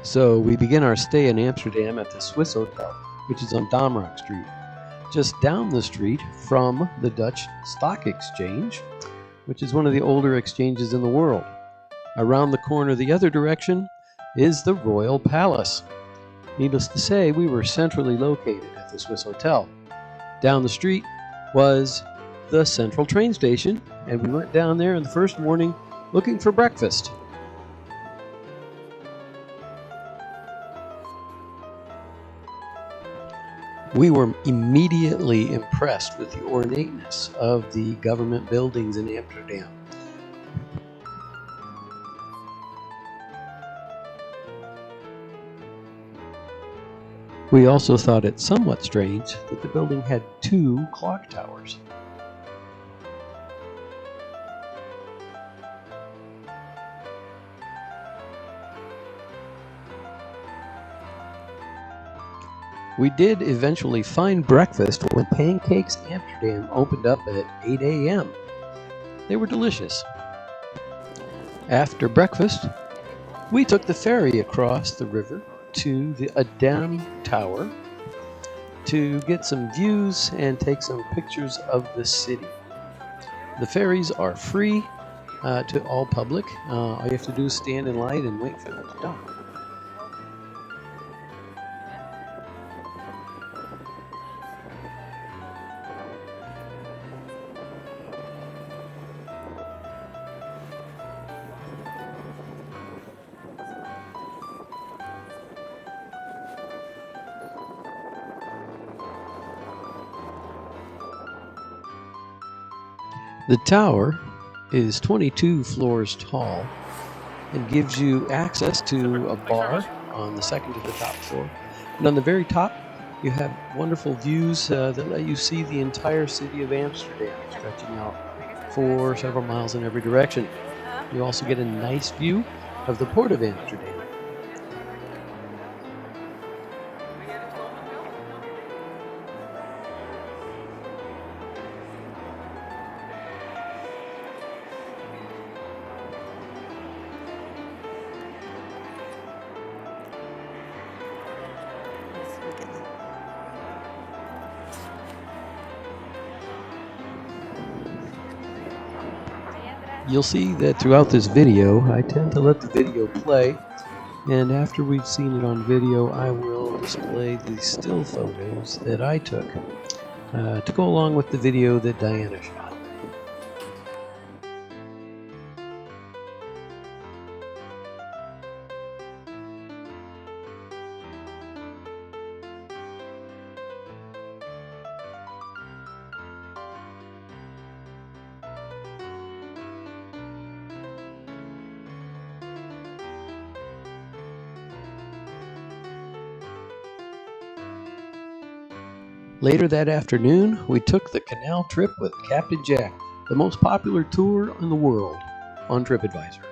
So we begin our stay in Amsterdam at the Swiss Hotel, which is on Damrak Street, just down the street from the Dutch Stock Exchange, which is one of the older exchanges in the world. Around the corner the other direction is the Royal Palace. Needless to say, we were centrally located at the Swiss Hotel. Down the street was the Central train station, and we went down there in the first morning looking for breakfast. We were immediately impressed with the ornateness of the government buildings in Amsterdam. We also thought it somewhat strange that the building had 2 clock towers. We did eventually find breakfast when Pancakes Amsterdam opened up at 8 a.m. They were delicious. After breakfast, we took the ferry across the river to the Adam Tower to get some views and take some pictures of the city. The ferries are free to all public. All you have to do is stand in line and wait for them to dock. The tower is 22 floors tall and gives you access to a bar on the second to the top floor. And on the very top, you have wonderful views that let you see the entire city of Amsterdam, stretching out for several miles in every direction. You also get a nice view of the port of Amsterdam. You'll see that throughout this video, I tend to let the video play, and after we've seen it on video, I will display the still photos that I took to go along with the video that Diana shot. Later that afternoon, we took the canal trip with Captain Jack, the most popular tour in the world on TripAdvisor.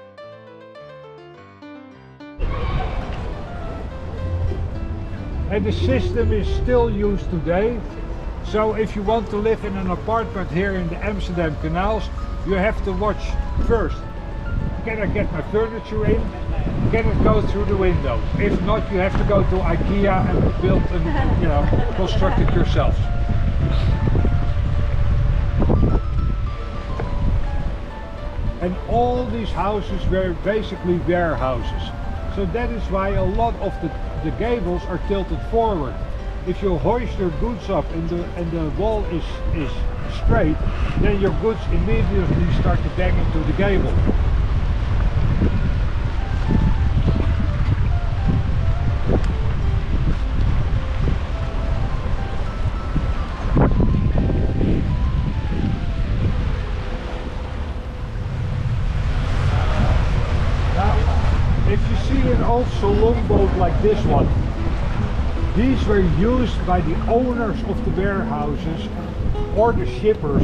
And the system is still used today. So if you want to live in an apartment here in the Amsterdam canals, you have to watch first. Can I get my furniture in? Can it go through the windows? If not, you have to go to IKEA and build and construct it yourself. And all these houses were basically warehouses. So that is why a lot of the gables are tilted forward. If you hoist your goods up and the wall is straight, then your goods immediately start to bang into the gable. If you see an old saloon boat like this one, these were used by the owners of the warehouses or the shippers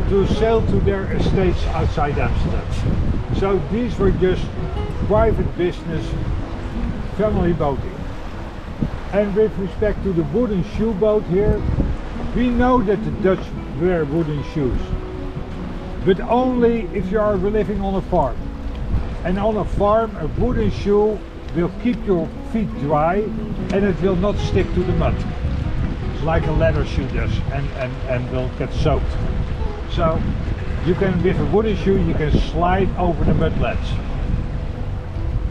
to sail to their estates outside Amsterdam. So these were just private business, family boating. And with respect to the wooden shoe boat here, we know that the Dutch wear wooden shoes, but only if you are living on a farm. And on a farm, a wooden shoe will keep your feet dry and it will not stick to the mud. It's like a leather shoe does and will get soaked. So you can, with a wooden shoe, you can slide over the mudlands.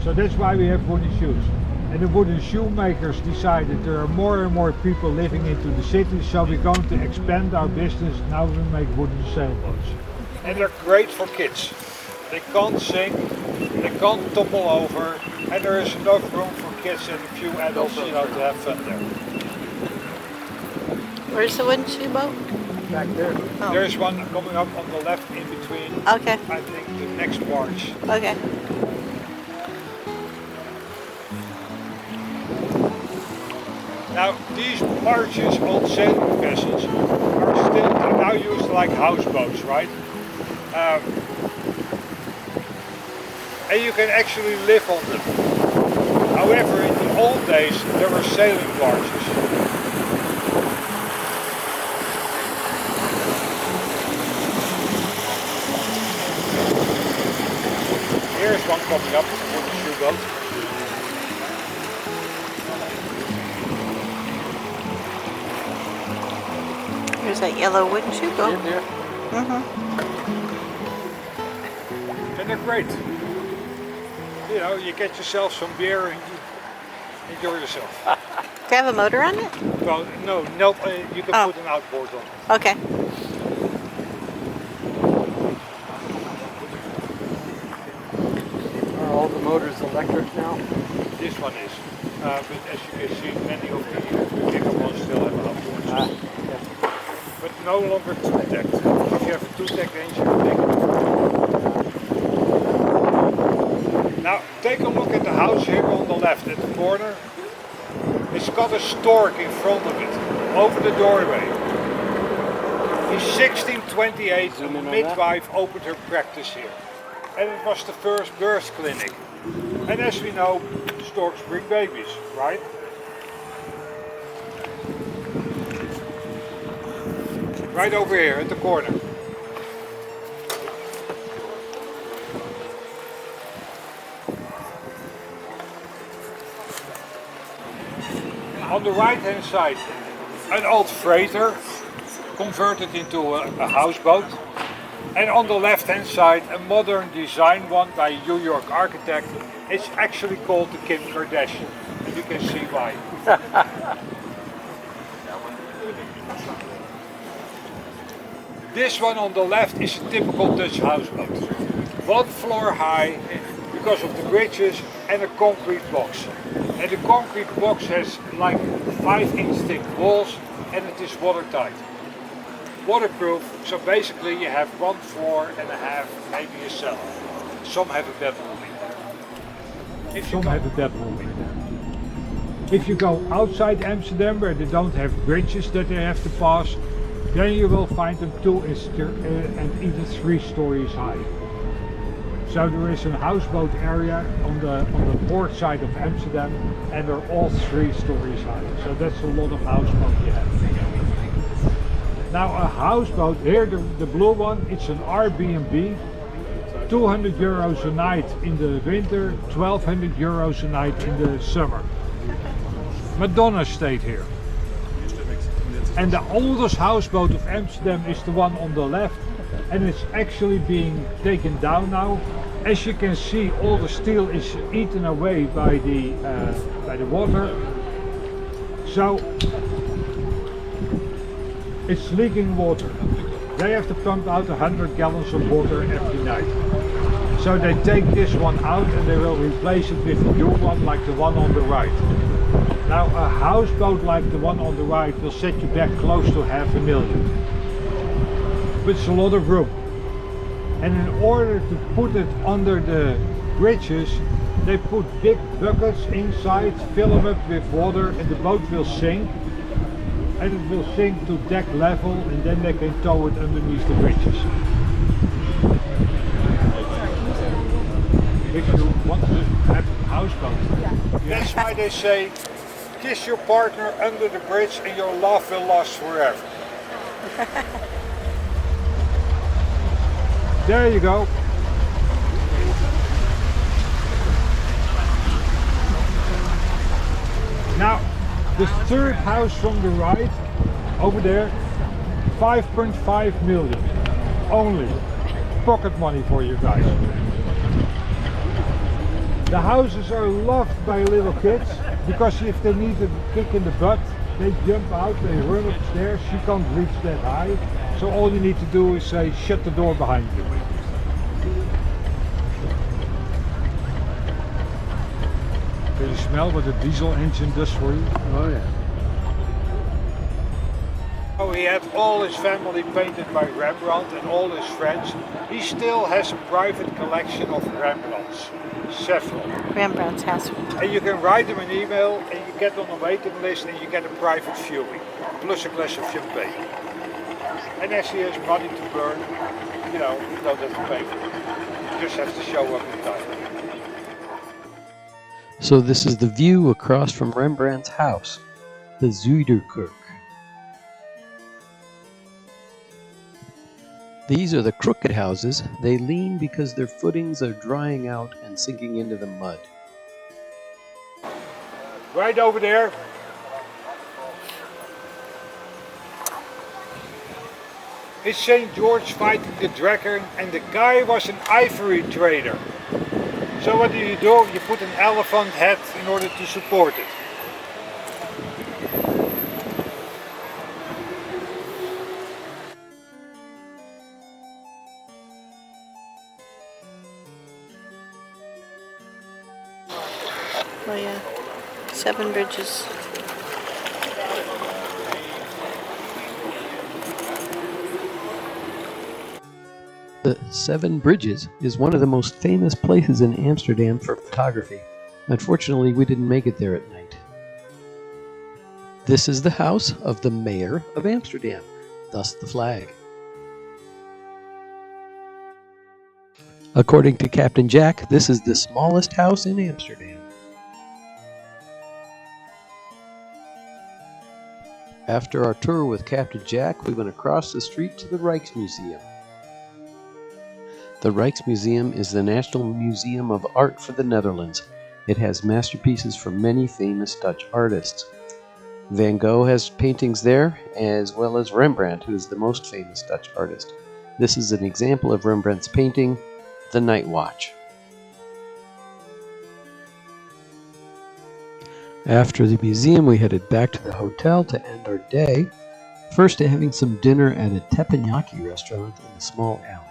So that's why we have wooden shoes. And the wooden shoemakers decided there are more and more people living into the city, so we're going to expand our business. Now we make wooden sailboats. And they're great for kids. They can't sink, they can't tumble over, and there is enough room for kids and a few adults, to have fun there. Where's the wooden shoe boat? Back there. Oh. There's one coming up on the left in between. Okay. I think the next barge. Okay. Now these barges on sailing vessels are still now used like houseboats, right? And you can actually live on them. However, in the old days there were sailing barges. Here's one coming up, it's a wooden shoe boat. There's that yellow wooden shoe boat. And they're great. You know, you get yourself some beer and you enjoy yourself. Do you have a motor on it? Well, no, you can put an outboard on. Okay. Are all the motors electric now? This one is. But as you can see, many of the bigger ones still have outboards. But no longer two-decked. If you have a two-decked engine, you take it. Now, take a look at the house here on the left at the corner. It's got a stork in front of it, over the doorway. In 1628, a midwife opened her practice here. And it was the first birth clinic. And as we know, storks bring babies, right? Right over here at the corner. On the right hand side, an old freighter converted into a houseboat. And on the left hand side, a modern design one by a New York architect. It's actually called the Kim Kardashian. And you can see why. This one on the left is a typical Dutch houseboat. 1 floor high because of the bridges and a concrete box. And the concrete box has like 5-inch thick walls and it is watertight. Waterproof, so basically you have 1 floor and a half, maybe a cellar. Some have a bedroom in there. Some have a bedroom in there. If you go outside Amsterdam where they don't have bridges that they have to pass, then you will find them 2 and even 3 stories high. So there is a houseboat area on the port side of Amsterdam and they're all 3 stories high. So that's a lot of houseboat you have. Now a houseboat, here the blue one, it's an Airbnb, 200 euros a night in the winter, 1200 euros a night in the summer. Madonna stayed here. And the oldest houseboat of Amsterdam is the one on the left and it's actually being taken down now. As you can see, all the steel is eaten away by the water. So it's leaking water. They have to pump out 100 gallons of water every night. So they take this one out and they will replace it with a new one like the one on the right. Now a houseboat like the one on the right will set you back close to $500,000. But it's a lot of room. And in order to put it under the bridges, they put big buckets inside, fill them up with water and the boat will sink. And it will sink to deck level and then they can tow it underneath the bridges. If you want to have a houseboat. That's why they say, kiss your partner under the bridge and your love will last forever. There you go. The third house from the right, over there, 5.5 million. Only. Pocket money for you guys. The houses are loved by little kids because if they need a kick in the butt, they jump out, they run upstairs, you can't reach that high. So all you need to do is say, shut the door behind you. Can you smell what a diesel engine does for you? Oh yeah. Oh, he had all his family painted by Rembrandt and all his friends. He still has a private collection of Rembrandts, several. Rembrandt's house. And you can write him an email and you get on the waiting list and you get a private viewing, plus a glass of champagne. And as he has money to burn, you don't have to pay for it. You just have to show up in time. So this is the view across from Rembrandt's house, the Zuiderkerk. These are the crooked houses. They lean because their footings are drying out and sinking into the mud. Right over there. It's St. George fighting the dragon, and the guy was an ivory trader. So what do? You put an elephant head in order to support it. Oh yeah. 7 bridges. The Seven Bridges is one of the most famous places in Amsterdam for photography. Unfortunately, we didn't make it there at night. This is the house of the mayor of Amsterdam, thus the flag. According to Captain Jack, this is the smallest house in Amsterdam. After our tour with Captain Jack, we went across the street to the Reichs Museum. The Reichs Museum is the National Museum of Art for the Netherlands. It has masterpieces from many famous Dutch artists. Van Gogh has paintings there, as well as Rembrandt, who is the most famous Dutch artist. This is an example of Rembrandt's painting, The Night Watch. After the museum, we headed back to the hotel to end our day, first having some dinner at a teppanyaki restaurant in a small alley.